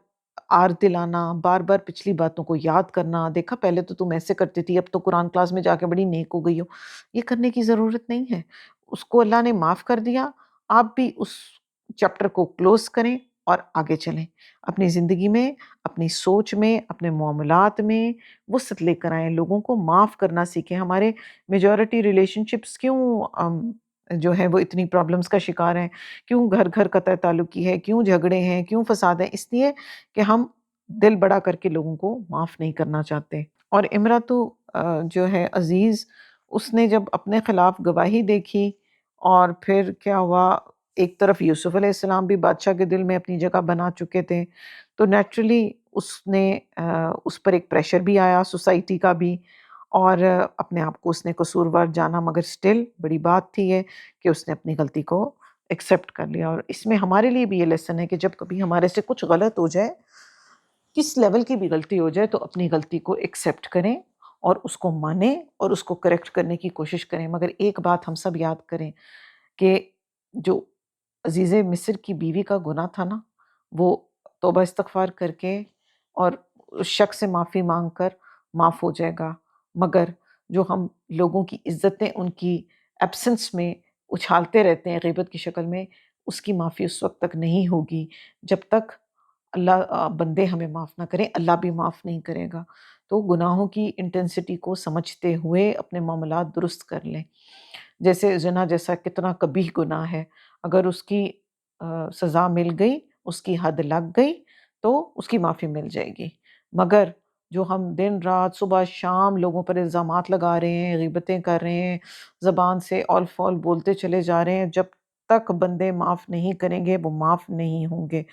آر دلانا، بار بار پچھلی باتوں کو یاد کرنا، دیکھا پہلے تو تم ایسے کرتی تھی، اب تو قرآن کلاس میں جا کے بڑی نیک ہو گئی ہو، یہ کرنے کی ضرورت نہیں ہے۔ اس کو اللہ نے معاف کر دیا، آپ بھی اس چیپٹر کو کلوز کریں اور آگے چلیں اپنی زندگی میں، اپنی سوچ میں، اپنے معاملات میں وسعت لے کر آئیں، لوگوں کو معاف کرنا سیکھیں۔ ہمارے میجورٹی ریلیشن شپس کیوں جو ہے وہ اتنی پرابلمس کا شکار ہیں، کیوں گھر گھر قطع تعلقی ہے، کیوں جھگڑے ہیں، کیوں فساد ہیں؟ اس لیے کہ ہم دل بڑا کر کے لوگوں کو معاف نہیں کرنا چاہتے۔ اور امراتو جو ہے عزیز، اس نے جب اپنے خلاف گواہی دیکھی اور پھر کیا ہوا، ایک طرف یوسف علیہ السلام بھی بادشاہ کے دل میں اپنی جگہ بنا چکے تھے، تو نیچرلی اس نے اس پر ایک پریشر بھی آیا سوسائٹی کا بھی، اور اپنے آپ کو اس نے قصوروار جانا، مگر سٹل بڑی بات تھی یہ کہ اس نے اپنی غلطی کو ایکسیپٹ کر لیا۔ اور اس میں ہمارے لیے بھی یہ لیسن ہے کہ جب کبھی ہمارے سے کچھ غلط ہو جائے، کس لیول کی بھی غلطی ہو جائے، تو اپنی غلطی کو ایکسیپٹ کریں اور اس کو مانیں اور اس کو کریکٹ کرنے کی کوشش کریں۔ مگر ایک بات ہم سب یاد کریں کہ جو عزیز مصر کی بیوی کا گناہ تھا نا، وہ توبہ استغفار کر کے اور اس شخص سے معافی مانگ کر معاف ہو جائے گا، مگر جو ہم لوگوں کی عزتیں ان کی ایبسنس میں اچھالتے رہتے ہیں غیبت کی شکل میں، اس کی معافی اس وقت تک نہیں ہوگی جب تک اللہ بندے ہمیں معاف نہ کریں، اللہ بھی معاف نہیں کرے گا۔ تو گناہوں کی انٹینسٹی کو سمجھتے ہوئے اپنے معاملات درست کر لیں۔ جیسے زنا جیسا کتنا قبیح گناہ ہے، اگر اس کی سزا مل گئی، اس کی حد لگ گئی تو اس کی معافی مل جائے گی، مگر جو ہم دن رات صبح شام لوگوں پر الزامات لگا رہے ہیں، غیبتیں کر رہے ہیں، زبان سے اول فول بولتے چلے جا رہے ہیں، جب تک بندے معاف نہیں کریں گے وہ معاف نہیں ہوں گے۔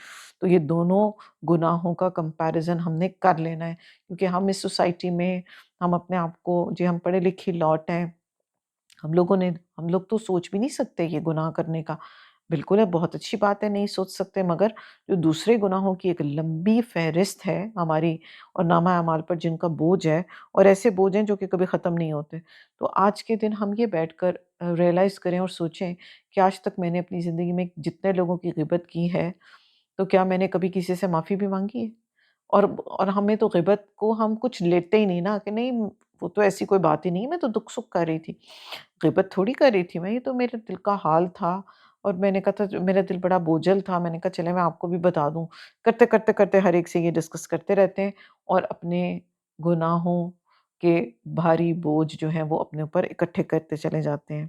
تو یہ دونوں گناہوں کا کمپیریزن ہم نے کر لینا ہے، کیونکہ ہم اس سوسائٹی میں ہم اپنے آپ کو، جی ہم پڑھے لکھے لاٹ ہیں، ہم لوگ تو سوچ بھی نہیں سکتے یہ گناہ کرنے کا، بالکل ہے، بہت اچھی بات ہے، نہیں سوچ سکتے، مگر جو دوسرے گناہوں کی ایک لمبی فہرست ہے ہماری اور نامہ اعمال پر جن کا بوجھ ہے، اور ایسے بوجھ ہیں جو کہ کبھی ختم نہیں ہوتے۔ تو آج کے دن ہم یہ بیٹھ کر ریئلائز کریں اور سوچیں کہ آج تک میں نے اپنی زندگی میں جتنے لوگوں کی غیبت کی ہے، تو کیا میں نے کبھی کسی سے معافی بھی مانگی ہے؟ اور ہمیں تو غیبت کو ہم کچھ لیتے ہی نہیں نا، کہ نہیں وہ تو ایسی کوئی بات ہی نہیں، میں تو دکھ سکھ کر رہی تھی، غیبت تھوڑی کر رہی تھی میں، یہ تو میرے دل کا حال تھا، اور میں نے کہا تھا میرا دل بڑا بوجھل تھا، میں نے کہا چلے میں آپ کو بھی بتا دوں۔ کرتے کرتے کرتے ہر ایک سے یہ ڈسکس کرتے رہتے ہیں اور اپنے گناہوں کے بھاری بوجھ جو ہیں وہ اپنے اوپر اکٹھے کرتے چلے جاتے ہیں۔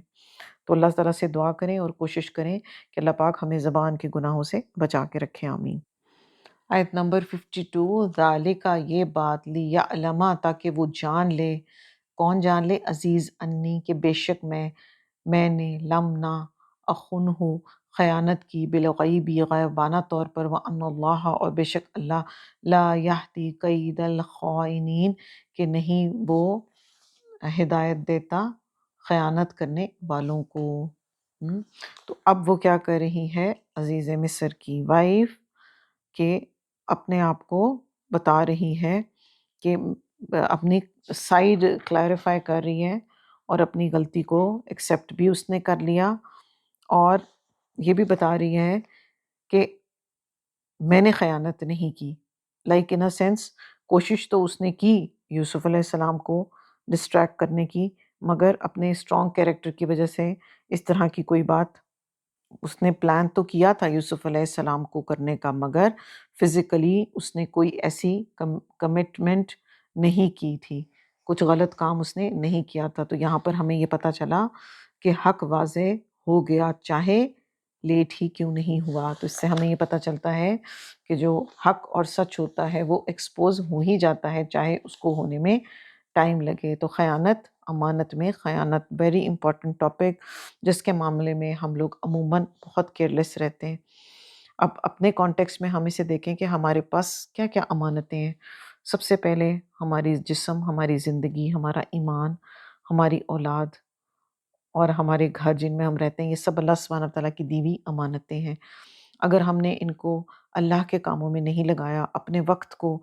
تو اللہ تعالیٰ سے دعا کریں اور کوشش کریں کہ اللہ پاک ہمیں زبان کے گناہوں سے بچا کے رکھے، آمین۔ آیت نمبر 52، ذالکہ یہ بات، لیعلم تاکہ وہ جان لے، کون جان لے؟ عزیز انی کہ بے شک میں نے لم نہ اخن ہوں خیانت کی، بالغیبی غیبانہ طور پر، وان اللہ اور بے شک اللہ لا یہدی کید الخائنین کہ نہیں وہ ہدایت دیتا خیانت کرنے والوں کو۔ تو اب وہ کیا کر رہی ہے عزیز مصر کی وائف، کہ اپنے آپ کو بتا رہی ہے کہ اپنی سائیڈ کلیریفائی کر رہی ہے، اور اپنی غلطی کو ایکسیپٹ بھی اس نے کر لیا، اور یہ بھی بتا رہی ہے کہ میں نے خیانت نہیں کی، لائک ان اے سینس کوشش تو اس نے کی یوسف علیہ السلام کو ڈسٹریکٹ کرنے کی، مگر اپنے اسٹرانگ کیریکٹر کی وجہ سے اس طرح کی کوئی بات، اس نے پلان تو کیا تھا یوسف علیہ السلام کو کرنے کا، مگر فزیکلی اس نے کوئی ایسی کمٹمنٹ نہیں کی تھی، کچھ غلط کام اس نے نہیں کیا تھا۔ تو یہاں پر ہمیں یہ پتہ چلا کہ حق واضح ہو گیا، چاہے لیٹ ہی کیوں نہیں ہوا۔ تو اس سے ہمیں یہ پتہ چلتا ہے کہ جو حق اور سچ ہوتا ہے وہ ایکسپوز ہو ہی جاتا ہے، چاہے اس کو ہونے میں ٹائم لگے۔ تو خیانت امانت میں خیانت ویری امپورٹنٹ ٹاپک، جس کے معاملے میں ہم لوگ عموماً بہت کیئرلیس رہتے ہیں۔ اب اپنے کانٹیکس میں ہم اسے دیکھیں کہ ہمارے پاس کیا کیا امانتیں ہیں۔ سب سے پہلے ہماری جسم، ہماری زندگی، ہمارا ایمان، ہماری اولاد اور ہمارے گھر جن میں ہم رہتے ہیں، یہ سب اللہ سبحانہ تعالیٰ کی دی ہوئی امانتیں ہیں۔ اگر ہم نے ان کو اللہ کے کاموں میں نہیں لگایا، اپنے وقت کو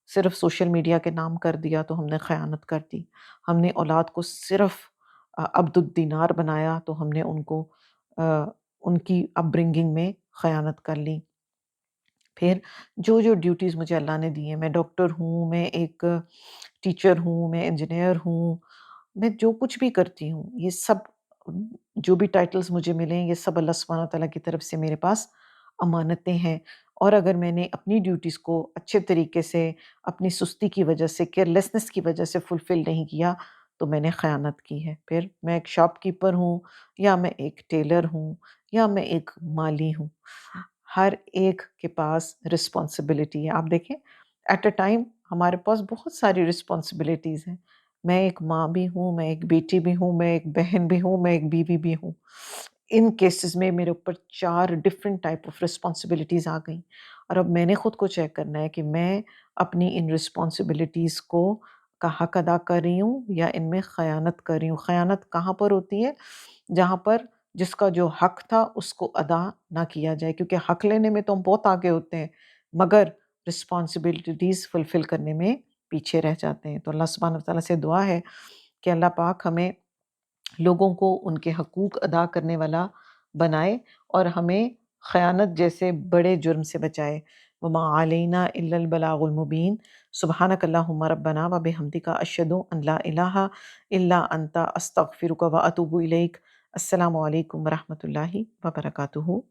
صرف سوشل میڈیا کے نام کر دیا، تو ہم نے خیانت کر دی۔ ہم نے اولاد کو صرف عبد الدینار بنایا، تو ہم نے ان کو ان کی اپ برنگنگ میں خیانت کر لی۔ پھر جو جو ڈیوٹیز مجھے اللہ نے دی ہیں، میں ڈاکٹر ہوں، میں ایک ٹیچر ہوں، میں انجینئر ہوں، میں جو کچھ بھی کرتی ہوں، یہ سب جو بھی ٹائٹلز مجھے ملے ہیں، یہ سب اللہ سبحانہ تعالیٰ کی طرف سے میرے پاس امانتیں ہیں۔ اور اگر میں نے اپنی ڈیوٹیز کو اچھے طریقے سے اپنی سستی کی وجہ سے، کیئرلیسنس کی وجہ سے فلفل نہیں کیا، تو میں نے خیانت کی ہے۔ پھر میں ایک شاپ کیپر ہوں، یا میں ایک ٹیلر ہوں، یا میں ایک مالی ہوں، ہر ایک کے پاس رسپانسبلٹی ہے۔ آپ دیکھیں ایٹ اے ٹائم ہمارے پاس بہت ساری رسپانسبلٹیز ہیں۔ میں ایک ماں بھی ہوں، میں ایک بیٹی بھی ہوں، میں ایک بہن بھی ہوں، میں ایک بیوی بھی ہوں۔ ان کیسز میں میرے اوپر 4 ڈفرینٹ ٹائپ آف رسپانسبلٹیز آ گئیں، اور اب میں نے خود کو چیک کرنا ہے کہ میں اپنی ان رسپانسبلٹیز کو کا حق ادا کر رہی ہوں یا ان میں خیانت کر رہی ہوں۔ خیانت کہاں پر ہوتی ہے؟ جہاں پر جس کا جو حق تھا اس کو ادا نہ کیا جائے، کیونکہ حق لینے میں تو ہم بہت آگے ہوتے ہیں، مگر رسپانسبلٹیز فلفل کرنے میں پیچھے رہ جاتے ہیں۔ تو اللہ سبحانہ تعالیٰ سے دعا ہے کہ اللہ پاک ہمیں لوگوں کو ان کے حقوق ادا کرنے والا بنائے، اور ہمیں خیانت جیسے بڑے جرم سے بچائے۔ وما علینا الا البلاغ المبین۔ سبحانک اللہم ربنا وبحمدک، اشہد ان لا الہ الا انت، استغفرک واتوب الیک۔ السلام علیکم ورحمۃ اللہ وبرکاتہ۔